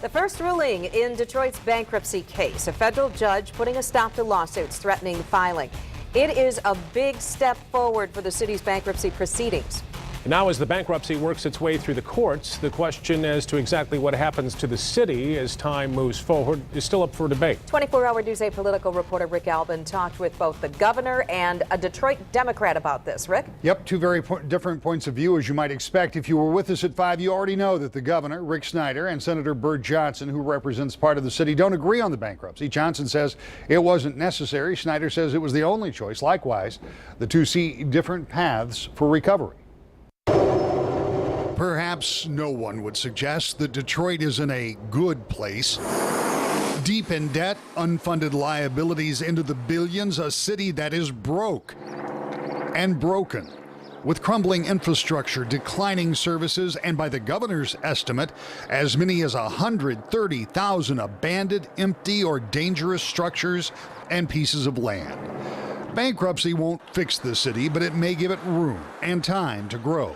The first ruling in Detroit's bankruptcy case, a federal judge putting a stop to lawsuits threatening filing. It is a big step forward for the city's bankruptcy proceedings. Now, as the bankruptcy works its way through the courts, the question as to exactly what happens to the city as time moves forward is still up for debate. 24-hour News 8 political reporter Rick Albin talked with both the governor and a Detroit Democrat about this. Rick? Yep, two very different points of view, as you might expect. If you were with us at 5, you already know that the governor, Rick Snyder, and Senator Burt Johnson, who represents part of the city, don't agree on the bankruptcy. Johnson says it wasn't necessary. Snyder says it was the only choice. Likewise, the two see different paths for recovery. Perhaps no one would suggest that Detroit is in a good place. Deep in debt, unfunded liabilities into the billions, a city that is broke and broken, with crumbling infrastructure, declining services, and by the governor's estimate, as many as 130,000 abandoned, empty, or dangerous structures and pieces of land. Bankruptcy won't fix the city, but it may give it room and time to grow.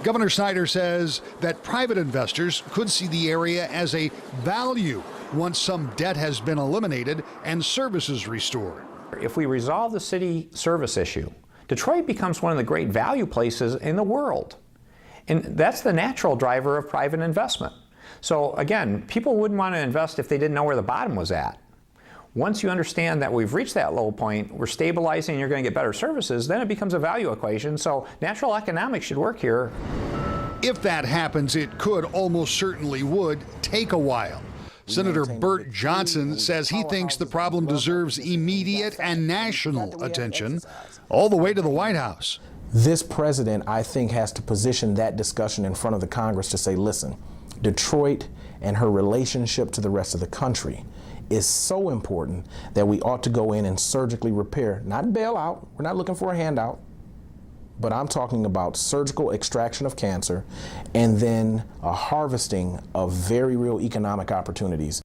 Governor Snyder says that private investors could see the area as a value once some debt has been eliminated and services restored. If we resolve the city service issue, Detroit becomes one of the great value places in the world. And that's the natural driver of private investment. So again, people wouldn't want to invest if they didn't know where the bottom was at. Once you understand that we've reached that low point, we're stabilizing, and you're going to get better services, then it becomes a value equation. So natural economics should work here. If that happens, it could, almost certainly would, take a while. Senator Burt Johnson says he thinks the problem deserves immediate and national attention, all the way to the White House. This president, I think, has to position that discussion in front of the Congress to say, listen, Detroit and her relationship to the rest of the country is so important that we ought to go in and surgically repair, not bail out. We're not looking for a handout, but I'm talking about surgical extraction of cancer and then a harvesting of very real economic opportunities.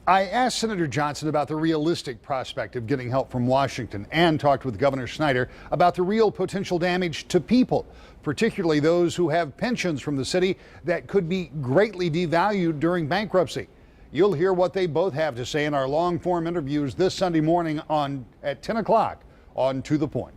I asked Senator Johnson about the realistic prospect of getting help from Washington and talked with Governor Snyder about the real potential damage to people, particularly those who have pensions from the city that could be greatly devalued during bankruptcy. You'll hear what they both have to say in our long-form interviews this Sunday morning at 10 o'clock on To the Point.